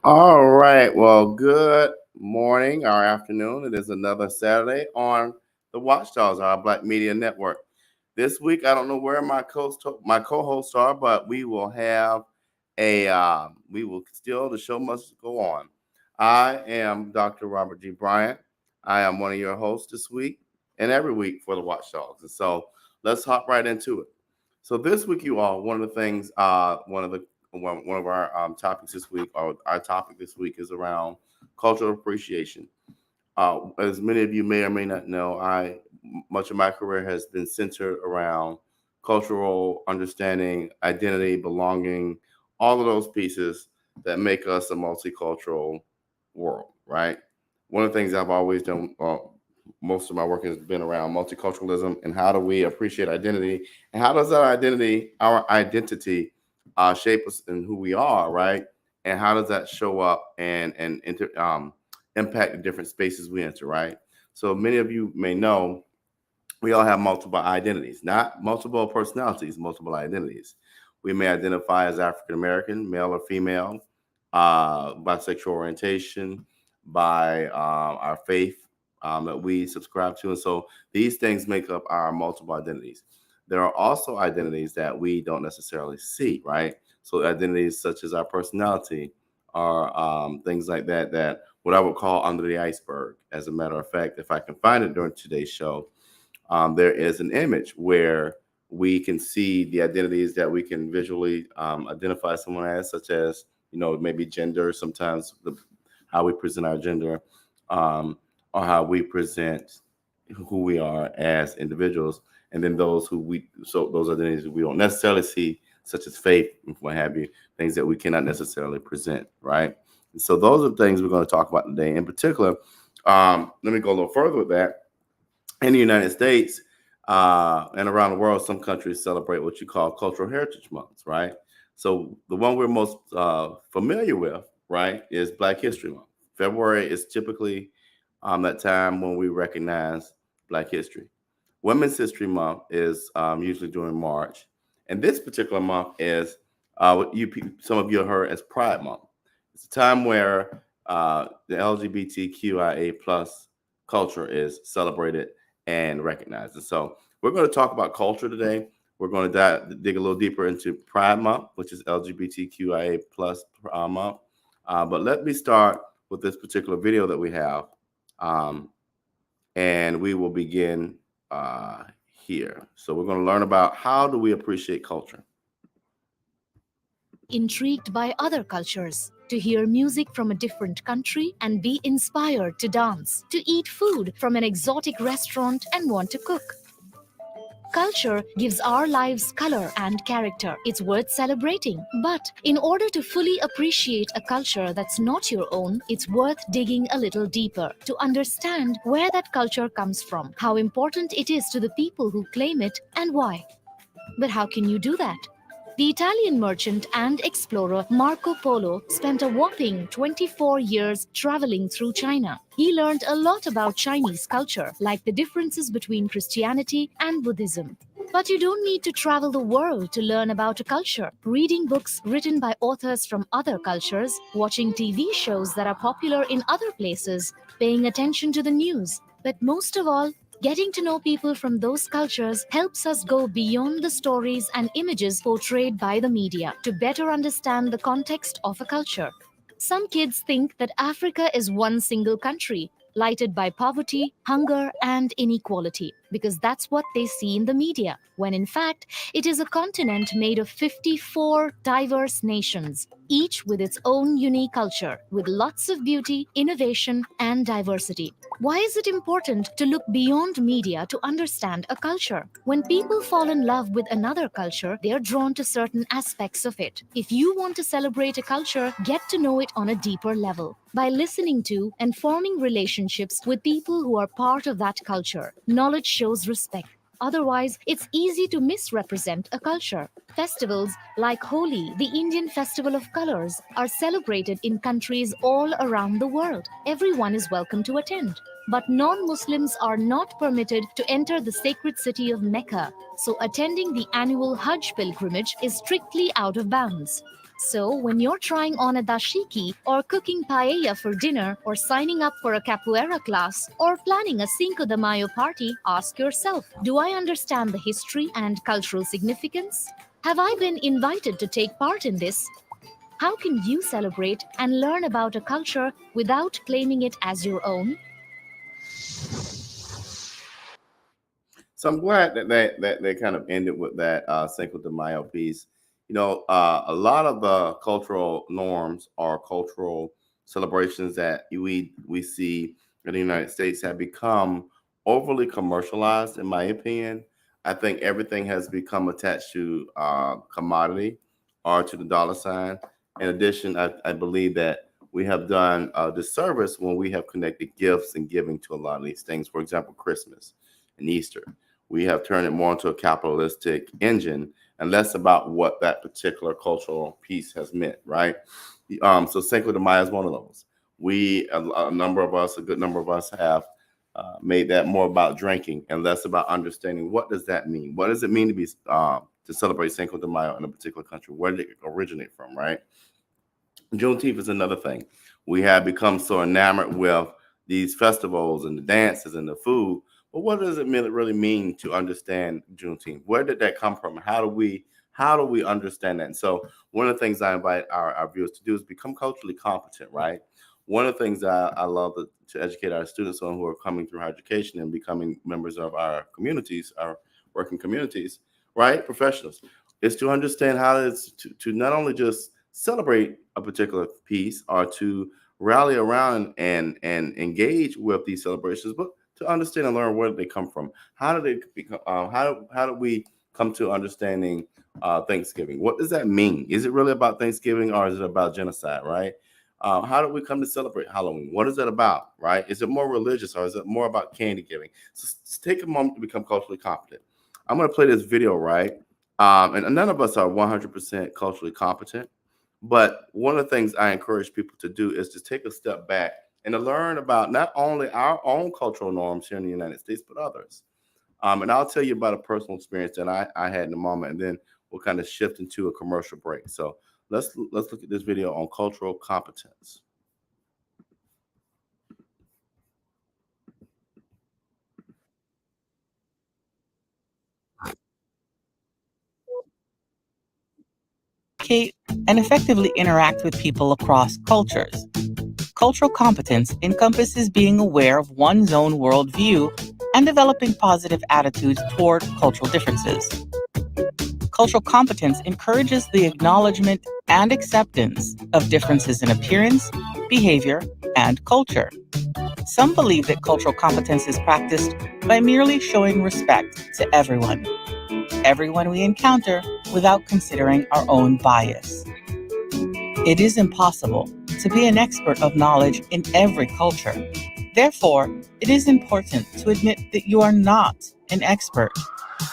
All right. Well, good morning or afternoon. It is another Saturday on the Watch Dawgs, our Black Media Network. This week, I don't know where my co-hosts are, but we will have we will still the show must go on. I am Dr. Robert G. Bryant. I am one of your hosts this week and every week for the Watch Dawgs. And so let's hop right into it. So this week, you all, one of the things, one of our topics this week, or our topic this week, is around cultural appreciation. As many of you may or may not know, I much of my career has been centered around cultural understanding, identity, belonging, all of those pieces that make us a multicultural world. Right. One of the things I've always done. Most of my work has been around multiculturalism and how do we appreciate identity and how does our identity, shape us and who we are, right? And how does that show up and impact the different spaces we enter, right? So many of you may know we all have multiple identities, not multiple personalities, multiple identities. We may identify as African American, male or female, by sexual orientation, by our faith that we subscribe to. And so these things make up our multiple identities. There are also identities that we don't necessarily see, right? So identities such as our personality are things like that, that what I would call under the iceberg. As a matter of fact, if I can find it during today's show, there is an image where we can see the identities that we can visually identify someone as, such as, maybe gender, sometimes how we present our gender, or how we present who we are as individuals. And then those identities we don't necessarily see, such as faith and what have you, things that we cannot necessarily present, right? And so those are things we're going to talk about today. In particular, let me go a little further with that. In the United States and around the world, some countries celebrate what you call cultural heritage months, right? So the one we're most familiar with, right, is Black History Month. February is typically that time when we recognize Black history. Women's History Month is usually during March, and this particular month is what some of you have heard as Pride Month. It's a time where the LGBTQIA plus culture is celebrated and recognized. And so we're going to talk about culture today. We're going to dig a little deeper into Pride Month, which is LGBTQIA plus month. But let me start with this particular video that we have. And we will begin here. So we're going to learn about how do we appreciate culture. Intrigued by other cultures, to hear music from a different country and be inspired to dance, to eat food from an exotic restaurant and want to cook. Culture gives our lives color and character. It's worth celebrating. But in order to fully appreciate a culture that's not your own, it's worth digging a little deeper to understand where that culture comes from, how important it is to the people who claim it, and why. But how can you do that? The Italian merchant and explorer Marco Polo spent a whopping 24 years traveling through China. He learned a lot about Chinese culture, like the differences between Christianity and Buddhism. But you don't need to travel the world to learn about a culture. Reading books written by authors from other cultures, watching TV shows that are popular in other places, paying attention to the news. But most of all, getting to know people from those cultures helps us go beyond the stories and images portrayed by the media to better understand the context of a culture. Some kids think that Africa is one single country, lighted by poverty, hunger, and inequality, because that's what they see in the media, when in fact, it is a continent made of 54 diverse nations, each with its own unique culture, with lots of beauty, innovation, and diversity. Why is it important to look beyond media to understand a culture? When people fall in love with another culture, they are drawn to certain aspects of it. If you want to celebrate a culture, get to know it on a deeper level by listening to and forming relationships with people who are part of that culture. Knowledge shows respect. Otherwise, it's easy to misrepresent a culture. Festivals like Holi, the Indian Festival of Colors, are celebrated in countries all around the world. Everyone is welcome to attend. But non-Muslims are not permitted to enter the sacred city of Mecca, so attending the annual Hajj pilgrimage is strictly out of bounds. So, when you're trying on a dashiki, or cooking paella for dinner, or signing up for a capoeira class, or planning a Cinco de Mayo party, ask yourself, do I understand the history and cultural significance? Have I been invited to take part in this? How can you celebrate and learn about a culture without claiming it as your own? So I'm glad that they kind of ended with that Cinco de Mayo piece. A lot of the cultural norms or cultural celebrations that we see in the United States have become overly commercialized, in my opinion. I think everything has become attached to commodity or to the dollar sign. In addition, I believe that we have done a disservice when we have connected gifts and giving to a lot of these things. For example, Christmas and Easter, we have turned it more into a capitalistic engine and less about what that particular cultural piece has meant, right? So Cinco de Mayo is one of those. A good number of us have made that more about drinking and less about understanding what does that mean? What does it mean to be to celebrate Cinco de Mayo in a particular country? Where did it originate from, right? Juneteenth is another thing. We have become so enamored with these festivals and the dances and the food. But what does it really mean to understand Juneteenth? Where did that come from? How do we understand that? And so one of the things I invite our viewers to do is become culturally competent, right? One of the things I love to educate our students on who are coming through higher education and becoming members of our communities, our working communities, right? Professionals, is to understand to not only just celebrate a particular piece or to rally around and engage with these celebrations, but to understand and learn where they come from. How did they become? How do we come to understanding Thanksgiving? What does that mean? Is it really about Thanksgiving or is it about genocide? Right? How do we come to celebrate Halloween? What is that about? Right? Is it more religious or is it more about candy giving? So take a moment to become culturally competent. I'm going to play this video, right? And none of us are 100% culturally competent. But one of the things I encourage people to do is just take a step back and to learn about not only our own cultural norms here in the United States, but others. And I'll tell you about a personal experience that I had in a moment, and then we'll kind of shift into a commercial break. So let's look at this video on cultural competence. Communicate and effectively interact with people across cultures. Cultural competence encompasses being aware of one's own worldview and developing positive attitudes toward cultural differences. Cultural competence encourages the acknowledgement and acceptance of differences in appearance, behavior, and culture. Some believe that cultural competence is practiced by merely showing respect to everyone we encounter without considering our own bias. It is impossible to be an expert of knowledge in every culture. Therefore, it is important to admit that you are not an expert.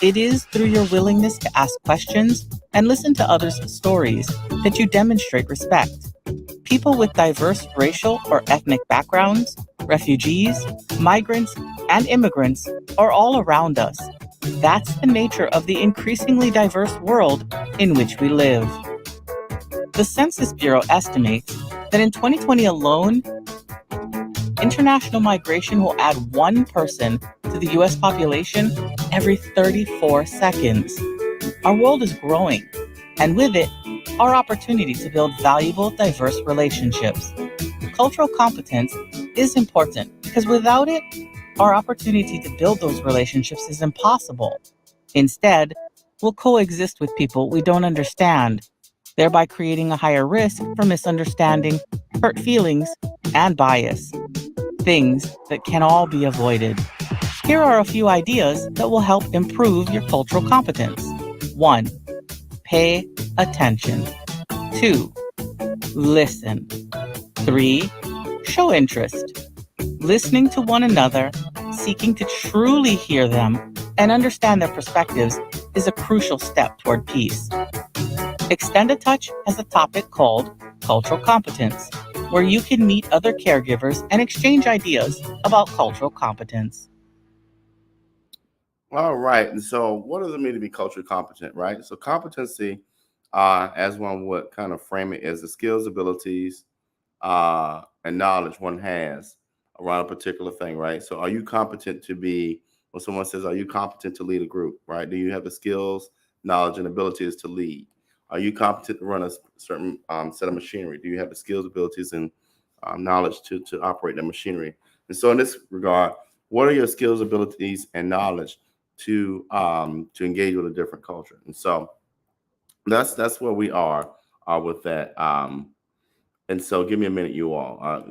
It is through your willingness to ask questions and listen to others' stories that you demonstrate respect. People with diverse racial or ethnic backgrounds, refugees, migrants, and immigrants are all around us. That's the nature of the increasingly diverse world in which we live. The Census Bureau estimates that in 2020 alone, international migration will add one person to the U.S. population every 34 seconds. Our world is growing, and with it, our opportunity to build valuable, diverse relationships. Cultural competence is important because without it, our opportunity to build those relationships is impossible. Instead, we'll coexist with people we don't understand, thereby creating a higher risk for misunderstanding, hurt feelings, and bias. Things that can all be avoided. Here are a few ideas that will help improve your cultural competence. 1. Pay attention. 2. Listen. 3. Show interest. Listening to one another, seeking to truly hear them and understand their perspectives is a crucial step toward peace. Extend a Touch has a topic called Cultural Competence, where you can meet other caregivers and exchange ideas about cultural competence. All right. And so what does it mean to be culturally competent, right? So competency as one would kind of frame it, as the skills, abilities, and knowledge one has around a particular thing, right? So, are you competent to be? When someone says, "Are you competent to lead a group?" Right? Do you have the skills, knowledge, and abilities to lead? Are you competent to run a certain set of machinery? Do you have the skills, abilities, and knowledge to operate the machinery? And so, in this regard, what are your skills, abilities, and knowledge to engage with a different culture? And so, that's where we are with that. And so, give me a minute, you all.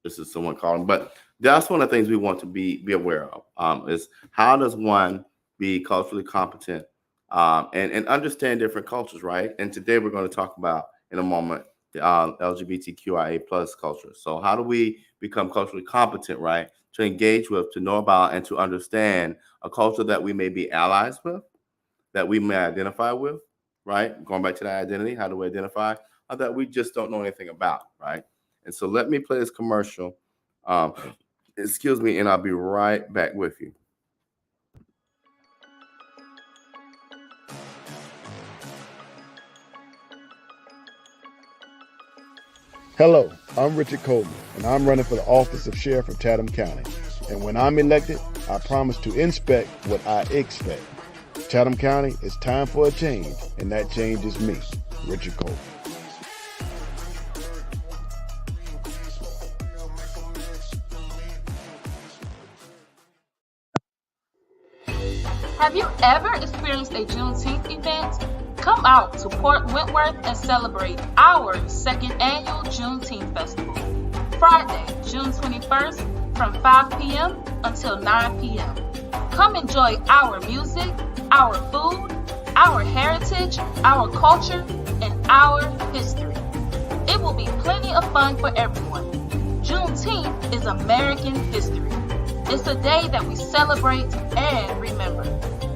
This is someone calling, but that's one of the things we want to be aware of. Is how does one be culturally competent and understand different cultures, right? And today we're going to talk about in a moment the LGBTQIA plus culture. So how do we become culturally competent, right? To engage with, to know about, and to understand a culture that we may be allies with, that we may identify with, right? Going back to that identity, how do we identify? Or that we just don't know anything about, right? And so let me play this commercial. Um, excuse me, and I'll be right back with you. Hello, I'm Richard Coleman, and I'm running for the office of Sheriff of Chatham County. And when I'm elected, I promise to inspect what I expect. Chatham County, it's time for a change, and that change is me, Richard Coleman. Have you ever experienced a Juneteenth event? Come out to Port Wentworth and celebrate our second annual Juneteenth Festival. Friday, June 21st from 5 p.m. until 9 p.m. Come enjoy our music, our food, our heritage, our culture, and our history. It will be plenty of fun for everyone. Juneteenth is American history. It's a day that we celebrate and remember.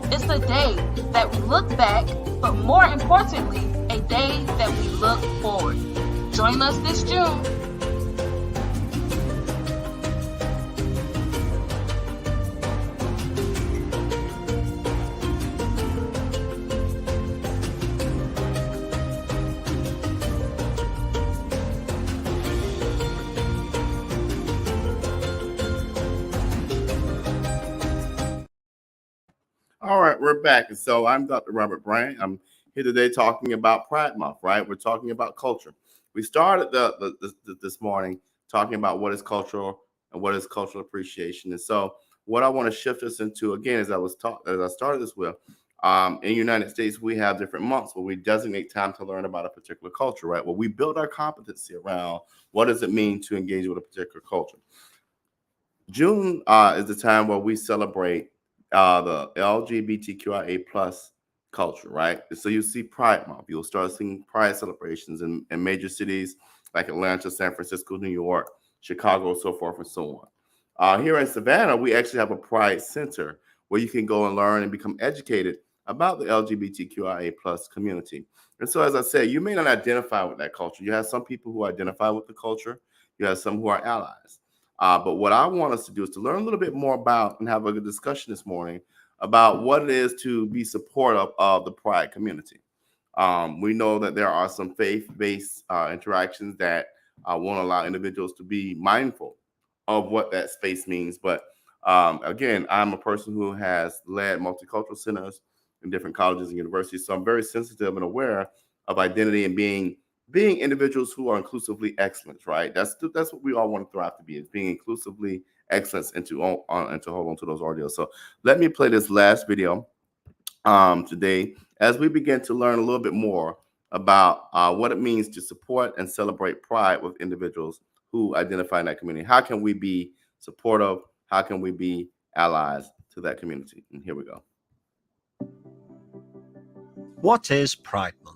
It's a day that we look back, but more importantly, a day that we look forward. Join us this June. All right, we're back. And so I'm Dr. Robert Bryant. I'm here today talking about Pride Month, right? We're talking about culture. We started this morning talking about what is cultural and what is cultural appreciation. And so what I want to shift us into, again, as I started this with, in the United States, we have different months where we designate time to learn about a particular culture, right? Well, we build our competency around what does it mean to engage with a particular culture. June is the time where we celebrate the LGBTQIA plus culture, right? So you see Pride Month. You'll start seeing Pride celebrations in major cities like Atlanta, San Francisco, New York, Chicago, so forth and so on. Here in Savannah, we actually have a Pride Center where you can go and learn and become educated about the LGBTQIA plus community. And so, as I said, you may not identify with that culture. You have some people who identify with the culture. You have some who are allies. But what I want us to do is to learn a little bit more about and have a good discussion this morning about what it is to be supportive of the Pride community. We know that there are some faith-based interactions that won't allow individuals to be mindful of what that space means. But again, I'm a person who has led multicultural centers in different colleges and universities, so I'm very sensitive and aware of identity and being individuals who are inclusively excellent, right? That's what we all want to thrive to be, is being inclusively excellence and to hold on to those ordeals. So let me play this last video today as we begin to learn a little bit more about what it means to support and celebrate Pride with individuals who identify in that community. How can we be supportive? How can we be allies to that community? And here we go. What is Pride Month?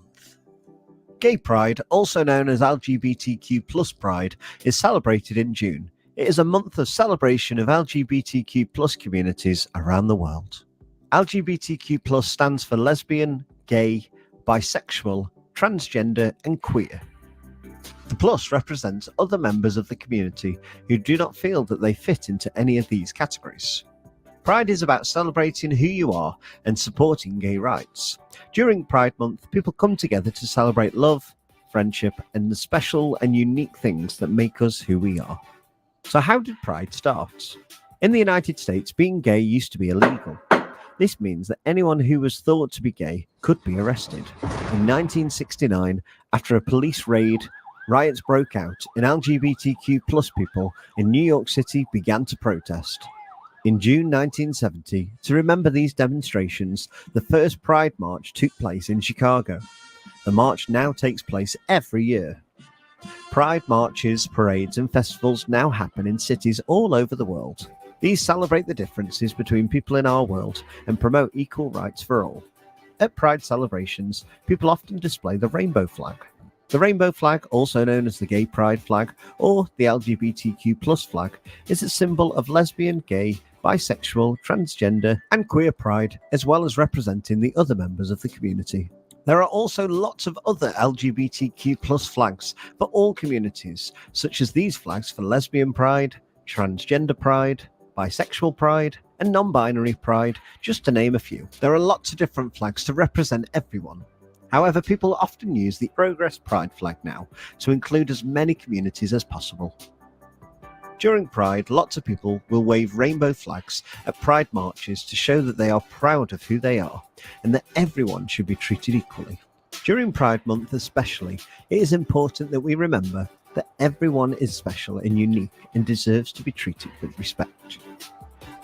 Gay Pride, also known as LGBTQ plus Pride, is celebrated in June. It is a month of celebration of LGBTQ plus communities around the world. LGBTQ plus stands for lesbian, gay, bisexual, transgender, and queer. The plus represents other members of the community who do not feel that they fit into any of these categories. Pride is about celebrating who you are and supporting gay rights. During Pride Month, people come together to celebrate love, friendship, and the special and unique things that make us who we are. So, how did Pride start? In the United States, being gay used to be illegal. This means that anyone who was thought to be gay could be arrested. In 1969, after a police raid, riots broke out and LGBTQ plus people in New York City began to protest. In June 1970, to remember these demonstrations, the first Pride March took place in Chicago. The march now takes place every year. Pride marches, parades, and festivals now happen in cities all over the world. These celebrate the differences between people in our world and promote equal rights for all. At Pride celebrations, people often display the rainbow flag. The rainbow flag, also known as the Gay Pride flag or the LGBTQ+ flag, is a symbol of lesbian, gay, bisexual, transgender, and queer pride, as well as representing the other members of the community. There are also lots of other LGBTQ+ flags for all communities, such as these flags for lesbian pride, transgender pride, bisexual pride, and non-binary pride, just to name a few. There are lots of different flags to represent everyone. However, people often use the Progress Pride flag now to include as many communities as possible. During Pride, lots of people will wave rainbow flags at Pride marches to show that they are proud of who they are and that everyone should be treated equally. During Pride Month especially, it is important that we remember that everyone is special and unique and deserves to be treated with respect.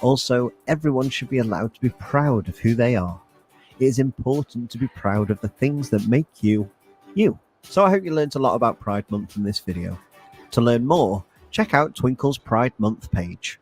Also, everyone should be allowed to be proud of who they are. It is important to be proud of the things that make you, you. So I hope you learned a lot about Pride Month from this video. To learn more, check out Twinkle's Pride Month page.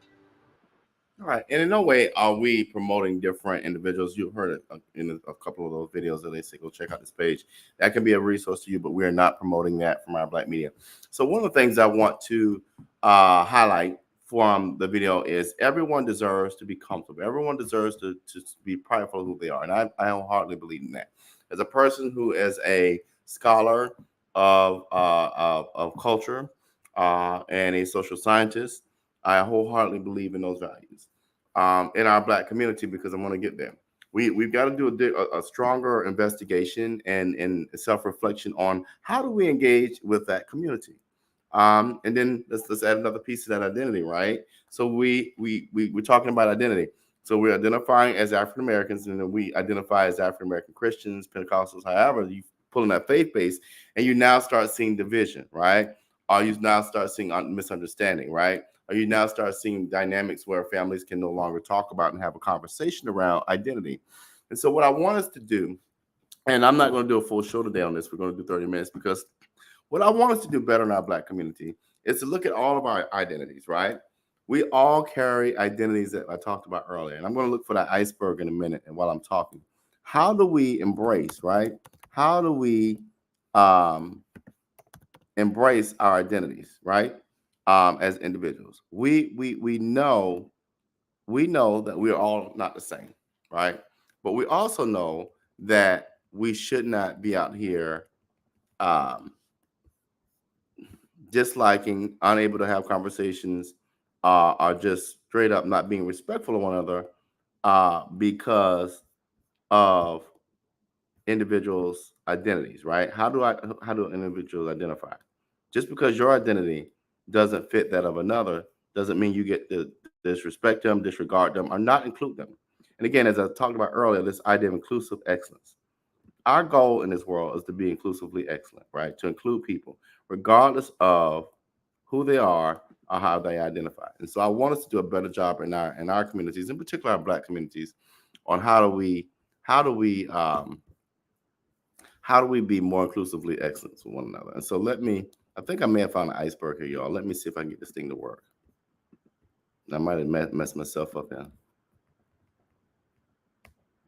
All right, and in no way are we promoting different individuals. You've heard it in a couple of those videos that they say go check out this page. That can be a resource to you, but we are not promoting that from our Black media. So one of the things I want to highlight from the video is everyone deserves to be comfortable. Everyone deserves to be prideful of who they are, and I wholeheartedly believe in that. As a person who is a scholar of culture and a social scientist, I wholeheartedly believe in those values in our Black community, because I want to get there. We've got to do a stronger investigation and self-reflection on how do we engage with that community. And then let's add another piece to that identity, right? So we're talking about identity. So we're identifying as African Americans, and then we identify as African American Christians, Pentecostals, however you pull in that faith base, and you now start seeing division, right? Or you now start seeing misunderstanding, right? Or you now start seeing dynamics where families can no longer talk about and have a conversation around identity. And so what I want us to do, and I'm not going to do a full show today on this, we're going to do 30 minutes, because what I want us to do better in our Black community is to look at all of our identities, right? We all carry identities that I talked about earlier. And I'm going to look for that iceberg in a minute. And while I'm talking, how do we embrace, right? How do we embrace our identities, right? As individuals, we know that we're all not the same, right? But we also know that we should not be out here disliking, unable to have conversations, are just straight up not being respectful of one another because of individuals' identities, right? How do individuals identify? Just because your identity doesn't fit that of another doesn't mean you get to disrespect them, disregard them, or not include them. And again, as I talked about earlier, this idea of inclusive excellence. Our goal in this world is to be inclusively excellent, right? To include people, regardless of who they are or how they identify. And so I want us to do a better job in our communities, in particular our Black communities, on how do we be more inclusively excellent with one another. And so I think I may have found an iceberg here, y'all. Let me see if I can get this thing to work. I might have messed myself up here.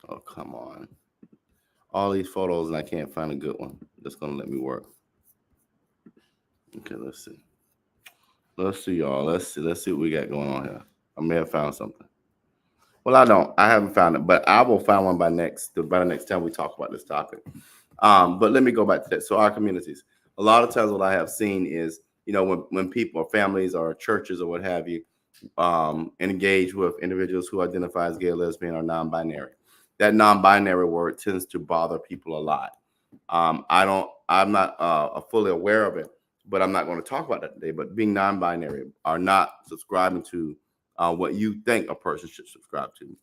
Oh, come on. All these photos and I can't find a good one that's going to let me work. Okay, let's see. Let's see, y'all. Let's see what we got going on here. I may have found something. Well, I haven't found it, but I will find one by the next time we talk about this topic. But let me go back to that. So our communities, a lot of times what I have seen is, when people or families or churches or what have you, engage with individuals who identify as gay, lesbian, or non-binary. That non-binary word tends to bother people a lot. I'm not fully aware of it, but I'm not going to talk about that today. But being non-binary are not subscribing to what you think a person should subscribe to.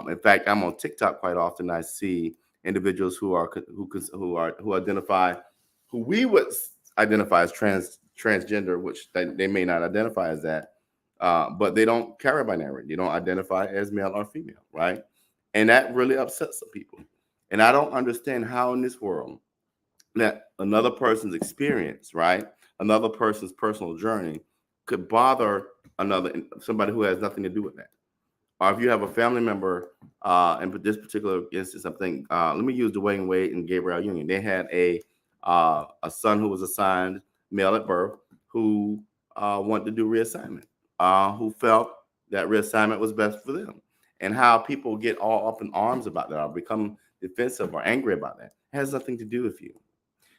In fact, I'm on TikTok quite often. I see individuals who identify, who we would identify as transgender, which they may not identify as that, but they don't carry binary. They don't identify as male or female, right? And that really upsets some people. And I don't understand how in this world that another person's experience, right, another person's personal journey could bother somebody who has nothing to do with that. Or if you have a family member, in this particular instance, I think, let me use Dwayne Wade and Gabrielle Union. They had a son who was assigned male at birth who wanted to do reassignment, who felt that reassignment was best for them. And how people get all up in arms about that or become defensive or angry about that has nothing to do with you.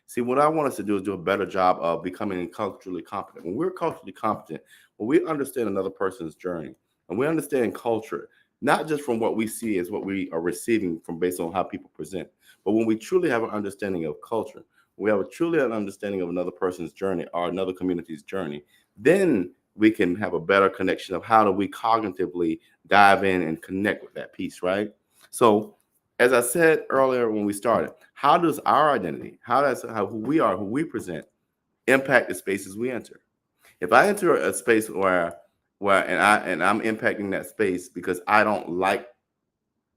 See, what I want us to do is do a better job of becoming culturally competent. When we're culturally competent, when we understand another person's journey, and we understand culture, not just from what we see as what we are receiving from based on how people present, but when we truly have an understanding of culture, we have truly an understanding of another person's journey or another community's journey, then we can have a better connection of how do we cognitively dive in and connect with that piece, right? So, as I said earlier when we started, how does our identity, how who we are, who we present, impact the spaces we enter? If I enter a space where I'm impacting that space because I don't like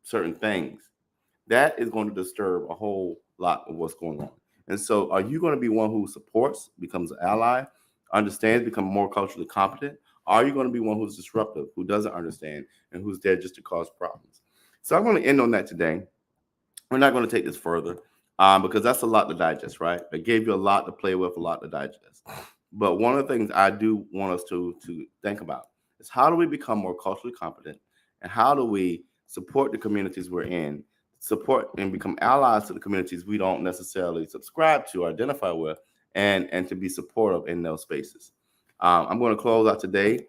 certain things, that is going to disturb a whole lot of what's going on. And so, are you going to be one who supports, becomes an ally, understands, become more culturally competent? Or are you going to be one who's disruptive, who doesn't understand, and who's there just to cause problems? So I'm going to end on that today. We're not going to take this further because that's a lot to digest, right? I gave you a lot to play with, a lot to digest. But one of the things I do want us to think about is how do we become more culturally competent, and how do we support the communities we're in, support and become allies to the communities we don't necessarily subscribe to or identify with, and to be supportive in those spaces. I'm going to close out today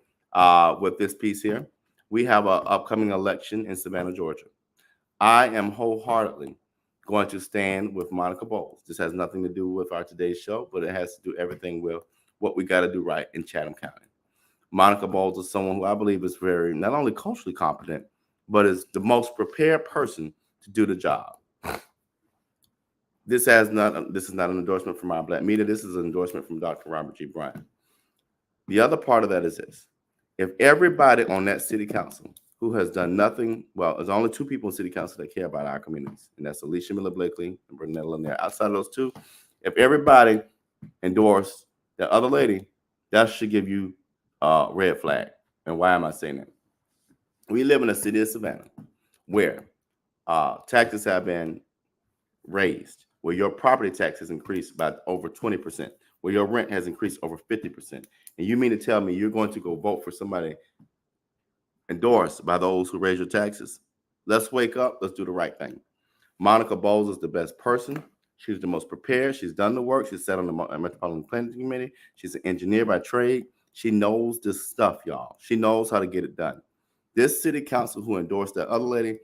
with this piece here. We have an upcoming election in Savannah, Georgia. I am wholeheartedly going to stand with Monica Bowles. This has nothing to do with our today's show, but it has to do everything with what we got to do right in Chatham County. Monica Bowles is someone who I believe is very, not only culturally competent, but is the most prepared person to do the job. This is not an endorsement from our Black media. This is an endorsement from Dr. Robert G. Bryant. The other part of that is this. If everybody on that city council who has done nothing, well, there's only two people in city council that care about our communities, and that's Alicia Miller Blakely and Bernetta Lanier. Outside of those two, if everybody endorsed that other lady, that should give you a red flag. And why am I saying that? We live in a city of Savannah where taxes have been raised, where your property tax has increased by over 20%, where your rent has increased over 50%. And you mean to tell me you're going to go vote for somebody endorsed by those who raise your taxes? Let's wake up. Let's do the right thing. Monica Bowles is the best person. She's the most prepared. She's done the work. She's sat on the Metropolitan Planning Committee. She's an engineer by trade. She knows this stuff, y'all. She knows how to get it done. This city council who endorsed that other lady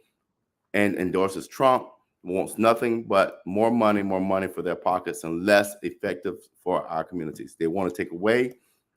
and endorses Trump wants nothing but more money for their pockets and less effective for our communities. They want to take away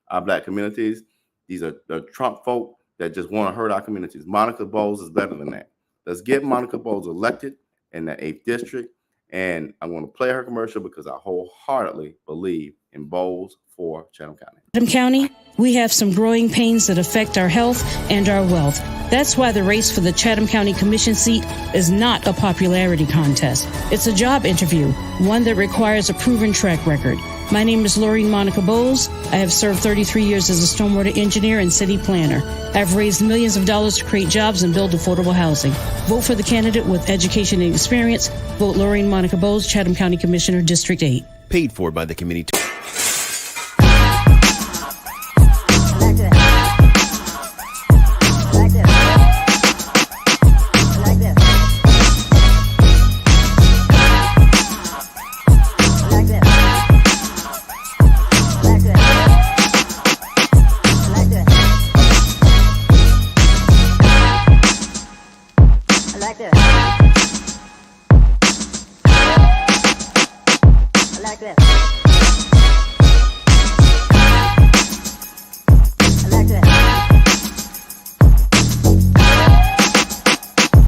our Black communities. These are the Trump folk that just want to hurt our communities. Monica Bowles is better than that. Let's get Monica Bowles elected in the 8th district. And I want to play her commercial because I wholeheartedly believe in Bowles for Chatham County. Chatham County, we have some growing pains that affect our health and our wealth. That's why the race for the Chatham County Commission seat is not a popularity contest. It's a job interview, one that requires a proven track record. My name is Laureen Monica Bowles. I have served 33 years as a stormwater engineer and city planner. I've raised millions of dollars to create jobs and build affordable housing. Vote for the candidate with education and experience. Vote Laureen Monica Bowles, Chatham County Commissioner, District 8. Paid for by the committee. best.